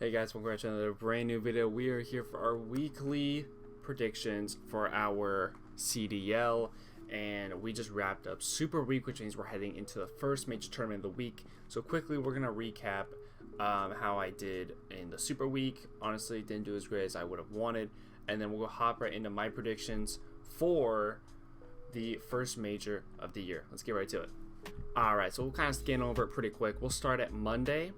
Hey guys, welcome back to another brand new video. We are here for our weekly predictions for our CDL, and we just wrapped up Super Week, which means we're heading into the first major tournament of the week. So quickly, we're gonna recap how I did in the Super Week. Honestly, didn't do as great as I would have wanted, and then we'll go hop right into my predictions for the first major of the year. Let's get right to it. All right, so we'll kind of scan over it pretty quick. We'll start at Monday.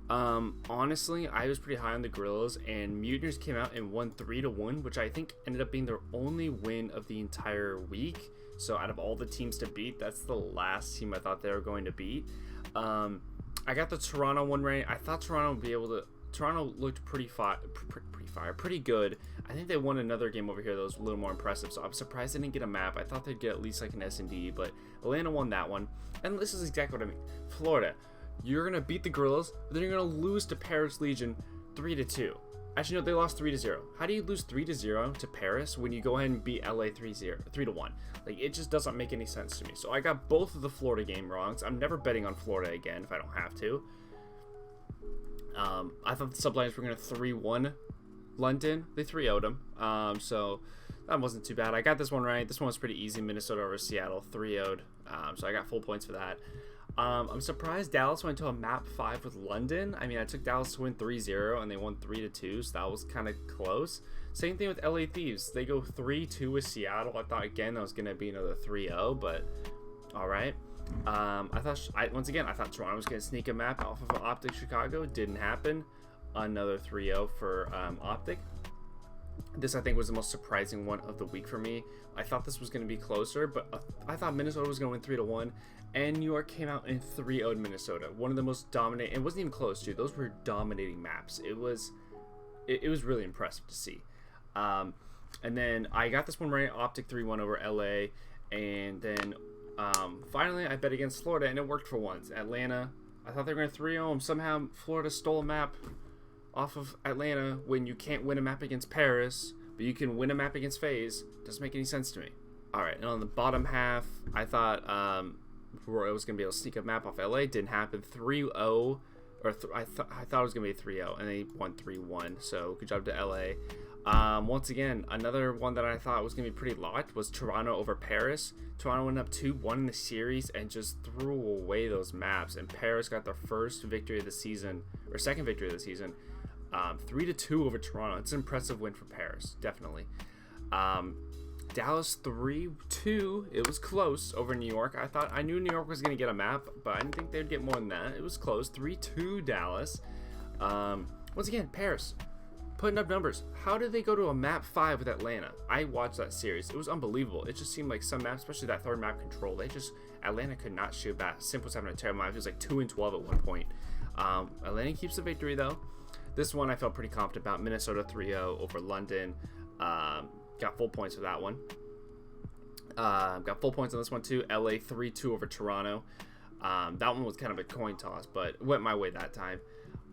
Honestly, I was pretty high on the Gorillas, and Mutineers came out and won 3-1, which I think ended up being their only win of the entire week. So out of all the teams to beat, that's the last team I thought they were going to beat. I got the Toronto one right. I thought Toronto would be able to. Toronto looked pretty good. I think they won another game over here that was a little more impressive, so I'm surprised they didn't get a map. I thought they'd get at least like an S&D, but Atlanta won that one. And this is exactly what I mean. Florida, you're gonna beat the Gorillas, but then you're gonna lose to Paris Legion 3-2. Actually, no, they lost 3-0. How do you lose 3-0 to Paris when you go ahead and beat LA 3-1? Like, it just doesn't make any sense to me. So I got both of the Florida game wrong. So I'm never betting on Florida again if I don't have to. I thought the Subliners were going to 3-1 London. They 3-0'd them. So that wasn't too bad. I got this one right. This one was pretty easy. Minnesota over Seattle, 3-0'd. So I got full points for that. I'm surprised Dallas went to a map 5 with London. I mean, I took Dallas to win 3-0, and they won 3-2, so that was kind of close. Same thing with LA Thieves. They go 3-2 with Seattle. I thought, again, that was going to be another 3-0, but all right. Once again, I thought Toronto was going to sneak a map off of Optic Chicago. Didn't happen. Another 3-0 for Optic. This, I think, was the most surprising one of the week for me. I thought this was going to be closer, but I thought Minnesota was going to win 3-1, and New York came out and 3-0'd Minnesota. One of the most dominant. It wasn't even close, too. Those were dominating maps. It was really impressive to see. And then I got this one right. Optic 3-1 over LA, and then finally I bet against Florida, and it worked for once. Atlanta, I thought they were going to 3-0 them. Somehow Florida stole a map off of Atlanta when you can't win a map against Paris, but you can win a map against FaZe. Doesn't make any sense to me. Alright, and on the bottom half, I thought Royal was going to be able to sneak a map off LA. Didn't happen. 3-0, I thought it was going to be 3-0, and they won 3-1, so good job to LA. Once again, another one that I thought was going to be pretty locked was Toronto over Paris. Toronto went up 2-1 in the series and just threw away those maps, and Paris got their first victory of the season, or second victory of the season. 3-2 over Toronto. It's an impressive win for Paris, definitely. Dallas 3-2. It was close over New York. I knew New York was going to get a map, but I didn't think they'd get more than that. It was close. 3-2 Dallas. Once again, Paris putting up numbers. How did they go to a map 5 with Atlanta? I watched that series. It was unbelievable. It just seemed like some maps, especially that third map Control, Atlanta could not shoot back. Simp was having a terrible map. It was like 2-12 at one point. Atlanta keeps the victory though. This one I felt pretty confident about. Minnesota 3-0 over London. Got full points for that one. Got full points on this one too. LA 3-2 over Toronto. That one was kind of a coin toss, but it went my way that time.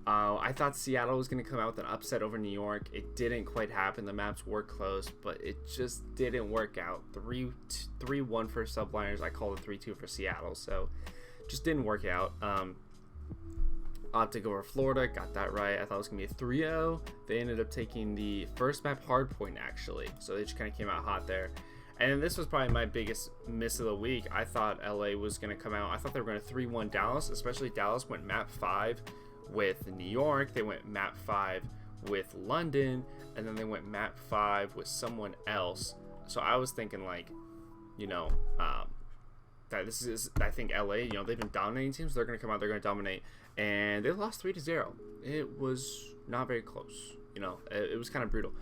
I thought Seattle was going to come out with an upset over New York. It didn't quite happen. The maps were close, but it just didn't work out. 3-1 for Subliners. I called it 3-2 for Seattle, so just didn't work out. Optic over Florida, got that right. I thought it was going to be a 3-0. They ended up taking the first map Hardpoint, actually, so they just kind of came out hot there. And this was probably my biggest miss of the week. I thought LA was going to come out. I thought they were going to 3-1 Dallas, especially Dallas went map 5 with New York. They went map 5 with London, and then they went map 5 with someone else. So I was thinking, like, that this is, I think LA, they've been dominating teams. They're going to come out, they're going to dominate, and they lost 3-0. It was not very close. It was kind of brutal.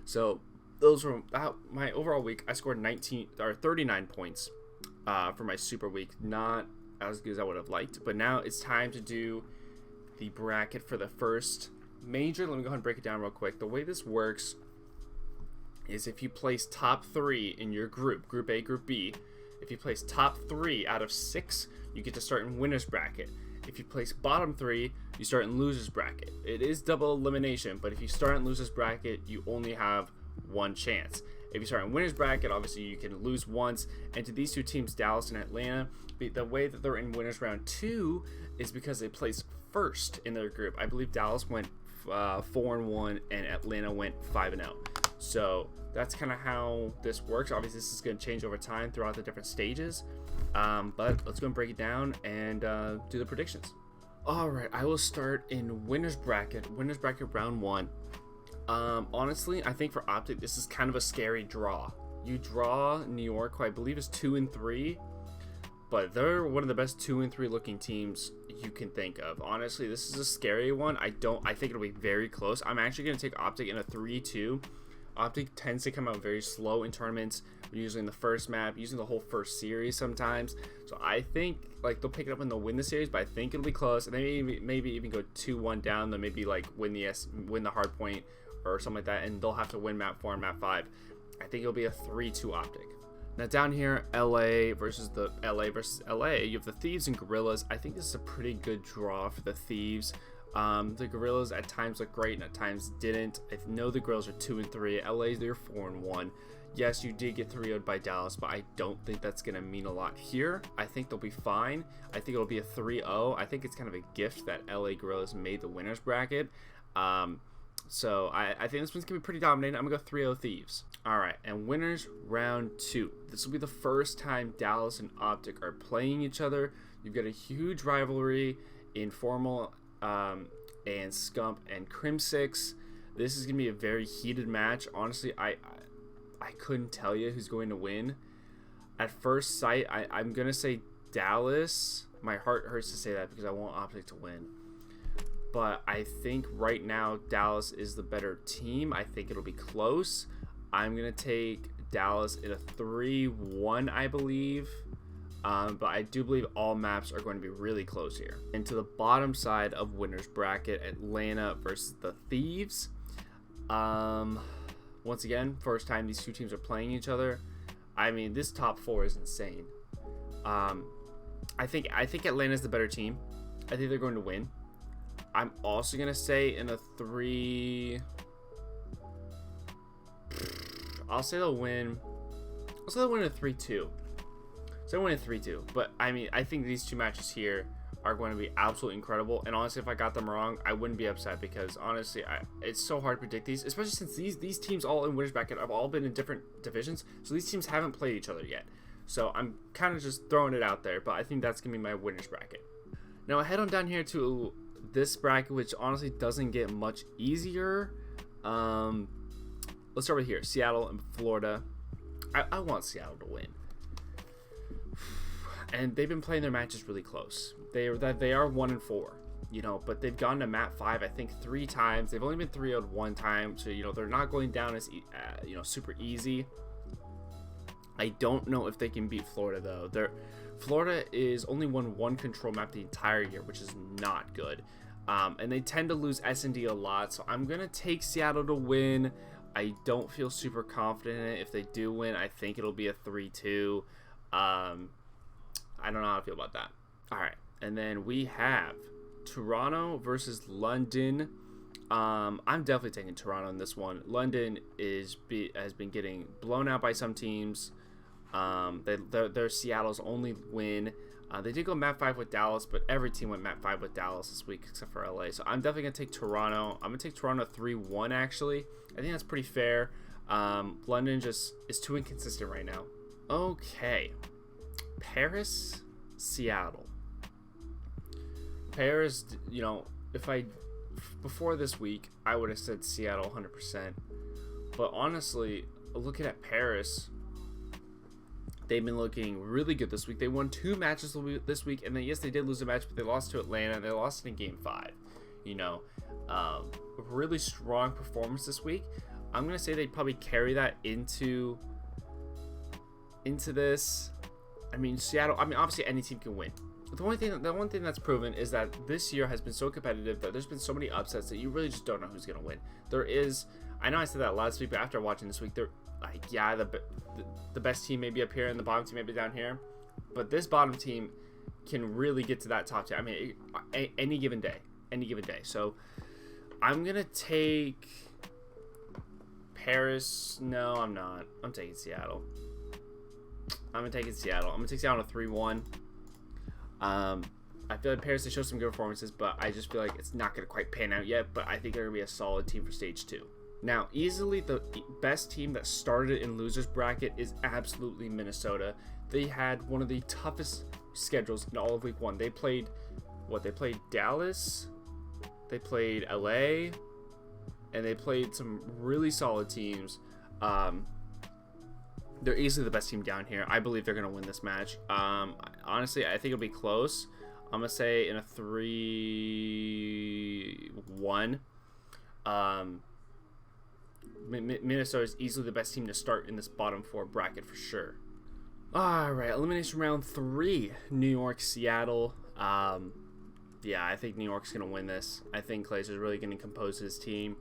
So those were my overall week. I scored 39 points for my Super Week. Not as good as I would have liked, but now it's time to do the bracket for the first major. Let me go ahead and break it down real quick. The way this works is if you place top 3 in your group A, Group B, if you place top 3 out of 6, you get to start in winner's bracket. If you place bottom 3, you start in loser's bracket. It is double elimination, but if you start in loser's bracket, you only have one chance. If you start in winner's bracket, obviously you can lose once. And to these two teams, Dallas and Atlanta, the way that they're in winners round 2 is because they placed first in their group. I believe Dallas went 4-1, and Atlanta went 5-0. So that's kind of how this works. Obviously, this is going to change over time throughout the different stages. But let's go and break it down and do the predictions. All right, I will start in winners bracket round 1. Honestly, I think for Optic, this is kind of a scary draw. You draw New York, who I believe is 2-3, but they're one of the best 2-3 looking teams you can think of. Honestly, this is a scary one. I think it'll be very close. I'm actually going to take Optic in a 3-2. Optic tends to come out very slow in tournaments, usually in the first map, using the whole first series sometimes. So I think like they'll pick it up and they'll win the series, but I think it'll be close. And they maybe even go 2-1 down. Then maybe like win the hard point or something like that, and they'll have to win map 4 and map 5. I think it'll be a 3-2 Optic. Now down here, LA versus LA. You have the Thieves and Gorillas. I think this is a pretty good draw for the Thieves. The Gorillas at times look great and at times didn't. I know the Gorillas are 2-3. LA, they're 4-1. Yes, you did get 3-0'd by Dallas, but I don't think that's going to mean a lot here. I think they'll be fine. I think it'll be a 3-0. I think it's kind of a gift that LA Gorillas made the winners bracket. So I think this one's going to be pretty dominating. I'm going to go 3-0 Thieves. All right, and winners round 2. This will be the first time Dallas and Optic are playing each other. You've got a huge rivalry in Formal and Scump and Crim6. This is going to be a very heated match. Honestly, I couldn't tell you who's going to win. At first sight, I'm going to say Dallas. My heart hurts to say that because I want Optic to win. But I think right now Dallas is the better team. I think it'll be close. I'm going to take Dallas in a 3-1, I believe. But I do believe all maps are going to be really close here. And to the bottom side of winners bracket, Atlanta versus the Thieves. Once again, first time these two teams are playing each other. I mean, this top 4 is insane. I think Atlanta's the better team. I think they're going to win. I'm also going to say in a 3... I'll say they'll win. I'll say they'll win a 3-2. So they'll win a 3-2. But, I mean, I think these two matches here are going to be absolutely incredible. And honestly, if I got them wrong, I wouldn't be upset because, honestly, it's so hard to predict these. Especially since these teams all in winners bracket have all been in different divisions. So these teams haven't played each other yet. So I'm kind of just throwing it out there. But I think that's going to be my winners bracket. Now, I head on down here to this bracket, which honestly doesn't get much easier. Let's start with here, Seattle and Florida. I want Seattle to win, and they've been playing their matches really close. They are 1-4, you know, but they've gone to map 5 I think 3 times. They've only been 3-0'd 1 time, so you know they're not going down as super easy. I don't know if they can beat Florida though. Florida is only won 1 control map the entire year, which is not good. And they tend to lose S&D a lot, so I'm going to take Seattle to win. I don't feel super confident in it. If they do win, I think it'll be a 3-2. I don't know how I feel about that. All right, and then we have Toronto versus London. I'm definitely taking Toronto in this one. London has been getting blown out by some teams. They're Seattle's only win. They did go map 5 with Dallas, but every team went map 5 with Dallas this week except for LA. So I'm definitely going to take Toronto. I'm going to take Toronto 3-1 actually. I think that's pretty fair. London just is too inconsistent right now. Okay. Paris, Seattle. Paris, you know, before this week, I would have said Seattle 100%. But honestly, looking at Paris, they've been looking really good this week. They won 2 matches this week, and then yes, they did lose a match, but they lost to Atlanta. They lost in Game 5. You know, really strong performance this week. I'm gonna say they probably carry that into this. I mean, Seattle. I mean, obviously any team can win. But the one thing that's proven is that this year has been so competitive that there's been so many upsets that you really just don't know who's gonna win. There is. I know I said that last week, but after watching this week, the best team may be up here and the bottom team may be down here, but this bottom team can really get to that top 10. I mean, any given day. So I'm gonna take Paris. No, I'm not. I'm taking Seattle. I'm gonna take Seattle in a 3-1. I feel like Paris, they show some good performances, but I just feel like it's not going to quite pan out yet. But I think they're going to be a solid team for stage 2. Now, easily the best team that started in losers bracket is absolutely Minnesota. They had one of the toughest schedules in all of week 1. They played Dallas, they played LA, and they played some really solid teams. They're easily the best team down here. I believe they're going to win this match. Honestly, I think it'll be close. I'm going to say in a 3-1. Minnesota is easily the best team to start in this bottom 4 bracket for sure. All right, elimination round 3, New York, Seattle. Yeah, I think New York's going to win this. I think Clay's is really going to compose his team.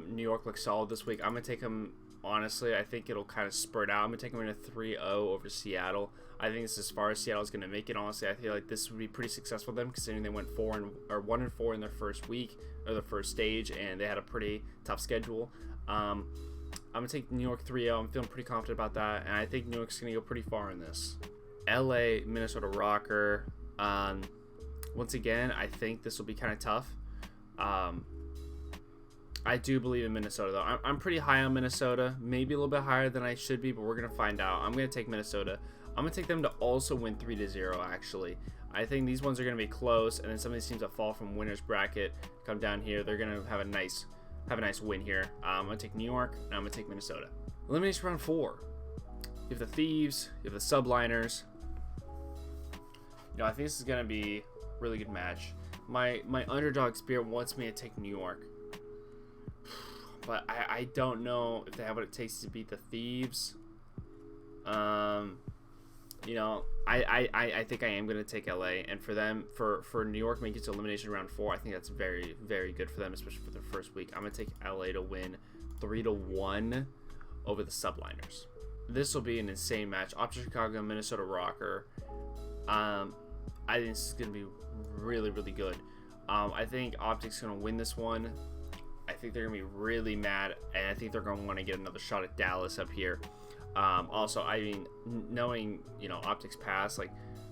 New York looks solid this week. I'm going to take him, honestly, I think it'll kind of spurt out. I'm going to take him in a 3-0 over Seattle. I think this is as far as Seattle's going to make it. Honestly, I feel like this would be pretty successful for them, considering they went 1-4 in their first week, or their first stage, and they had a pretty tough schedule. I'm going to take New York 3-0. I'm feeling pretty confident about that, and I think New York's going to go pretty far in this. LA, Minnesota Rocker. Once again, I think this will be kind of tough. I do believe in Minnesota, though. I'm pretty high on Minnesota. Maybe a little bit higher than I should be, but we're going to find out. I'm going to take Minnesota. I'm going to take them to also win 3-0, actually. I think these ones are going to be close, and then some of these teams that fall from winner's bracket come down here. They're going to have a nice win here. I'm going to take New York, and I'm going to take Minnesota. Elimination round 4. You have the Thieves. You have the Subliners. I think this is going to be a really good match. My underdog spirit wants me to take New York. But I don't know if they have what it takes to beat the Thieves. I think I am going to take LA, and for them, for New York making it to elimination round 4, I think that's very, very good for them, especially for their first week. I'm going to take LA to win 3-1 over the Subliners. This will be an insane match. Optic Chicago, Minnesota Rocker. I think this is going to be really, really good. I think Optic's going to win this one. I think they're going to be really mad, and I think they're going to want to get another shot at Dallas up here. Also, I mean, knowing, Optic's past, like,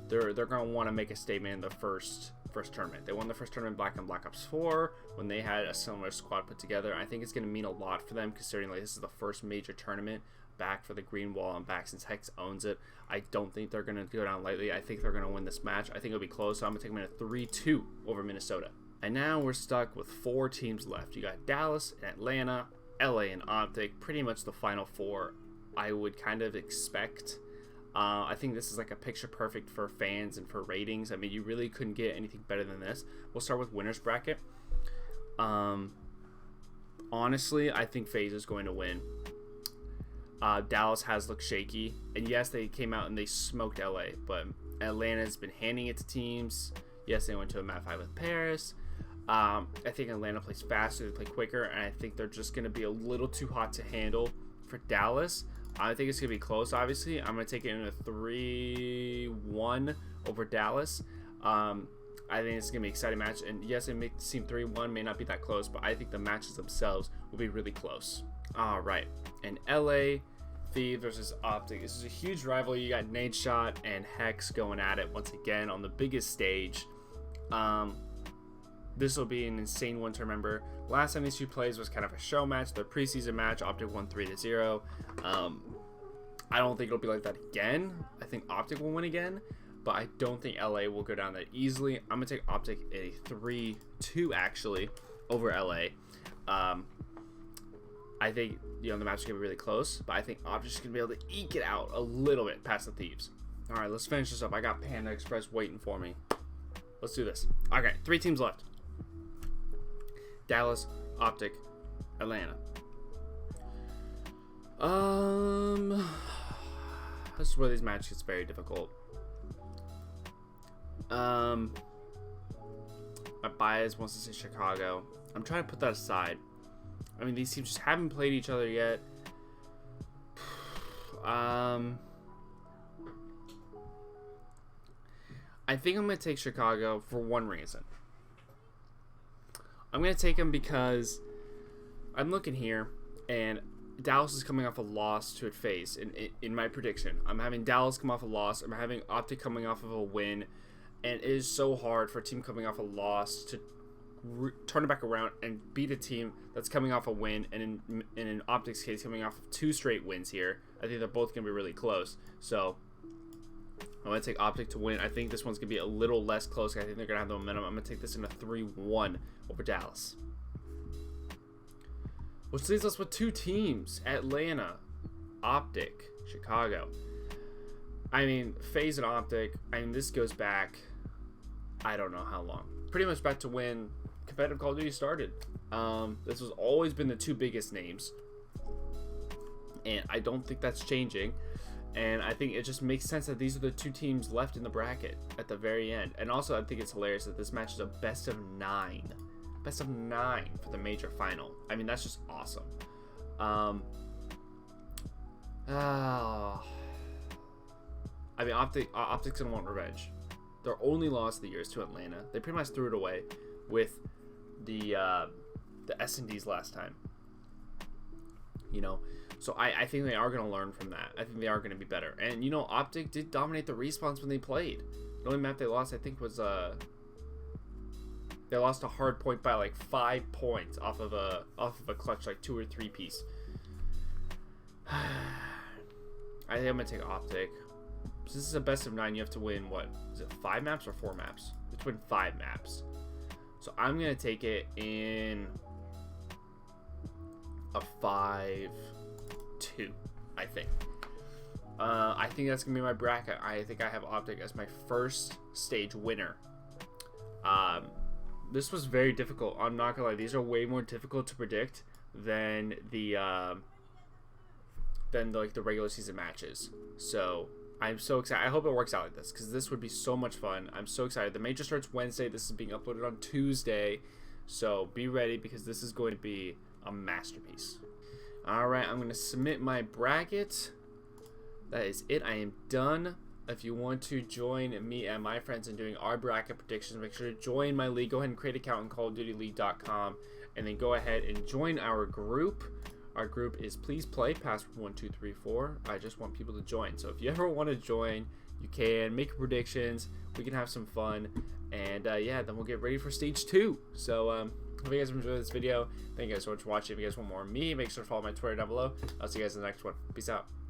they're going to want to make a statement in the first tournament. They won the first tournament Black on Black Ops 4 when they had a similar squad put together. I think it's going to mean a lot for them, considering, like, this is the first major tournament back for the Green Wall and back since Hex owns it. I don't think they're going to go down lightly. I think they're going to win this match. I think it'll be close, so I'm going to take them in a 3-2 over Minnesota. And now we're stuck with 4 teams left. You got Dallas and Atlanta, LA and Optic, pretty much the final 4 I would kind of expect. I think this is like a picture perfect for fans and for ratings. I mean, you really couldn't get anything better than this. We'll start with winner's bracket. Honestly, I think FaZe is going to win. Dallas has looked shaky, and yes, they came out and they smoked LA, but Atlanta's been handing it to teams. Yes, they went to a map 5 with Paris. I think Atlanta plays faster, they play quicker, and I think they're just going to be a little too hot to handle for Dallas. I think it's going to be close, obviously. I'm going to take it in a 3-1 over Dallas. I think it's going to be an exciting match, and yes, it may seem 3-1, may not be that close, but I think the matches themselves will be really close. All right, and LA Thieves versus Optic. This is a huge rivalry. You got Nade Shot and Hex going at it once again on the biggest stage. This will be an insane one to remember. Last time these two plays was kind of a show match, the preseason match. Optic won 3-0. I don't think it'll be like that again. I think Optic will win again, but I don't think LA will go down that easily. I'm gonna take Optic a 3-2 actually over LA. I think the match is gonna be really close, but I think Optic's gonna be able to eke it out a little bit past the Thieves. All right, let's finish this up. I got Panda Express waiting for me. Let's do this. Okay, 3 teams left. Dallas, Optic, Atlanta. This is where these matches gets very difficult. My bias wants to say Chicago. I'm trying to put that aside. I mean, these teams just haven't played each other yet. I think I'm going to take Chicago for one reason. I'm going to take them because I'm looking here, and Dallas is coming off a loss to FaZe in my prediction. I'm having Dallas come off a loss. I'm having Optic coming off of a win. And it is so hard for a team coming off a loss to turn it back around and beat a team that's coming off a win. And in Optic's case, coming off of 2 straight wins here. I think they're both going to be really close. So I'm going to take Optic to win. I think this one's going to be a little less close. I think they're going to have the momentum. I'm going to take this in a 3-1 over Dallas. Which leaves us with 2 teams. Atlanta, Optic, Chicago. I mean, FaZe and Optic, I mean, this goes back, I don't know how long. Pretty much back to when competitive Call of Duty started. This has always been the 2 biggest names. And I don't think that's changing. And I think it just makes sense that these are the 2 teams left in the bracket at the very end. And also, I think it's hilarious that this match is a best of 9. Best of 9 for the major final. I mean, that's just awesome. I mean, Optic's gonna want revenge. Their only loss of the year is to Atlanta. They pretty much threw it away with the S&Ds last time. You know, so I think they are gonna learn from that. I think they are gonna be better. And you know, Optic did dominate the respawns when they played. The only map they lost, I think, was they lost a hard point by like 5 points off of a clutch like 2 or 3 piece. I think I'm gonna take Optic. So this is a best of 9. You have to win, what is it, 5 maps or 4 maps? You have to win 5 maps. So I'm gonna take it in a 5-2. I think. I think that's gonna be my bracket. I think I have Optic as my first stage winner. This was very difficult. I'm not gonna lie. These are way more difficult to predict than the regular season matches. So I'm so excited. I hope it works out like this, because this would be so much fun. I'm so excited. The major starts Wednesday. This is being uploaded on Tuesday. So be ready, because this is going to be a masterpiece. Alright, I'm going to submit my bracket. That is it. I am done. If you want to join me and my friends in doing our bracket predictions, make sure to join my league. Go ahead and create an account on CallOfDutyLeague.com, and then go ahead and join our group. Our group is Please Play Password 1234. I just want people to join. So if you ever want to join, you can make predictions. We can have some fun, and yeah, then we'll get ready for stage 2. So hope you guys enjoyed this video. Thank you guys so much for watching. If you guys want more of me, make sure to follow my Twitter down below. I'll see you guys in the next one. Peace out.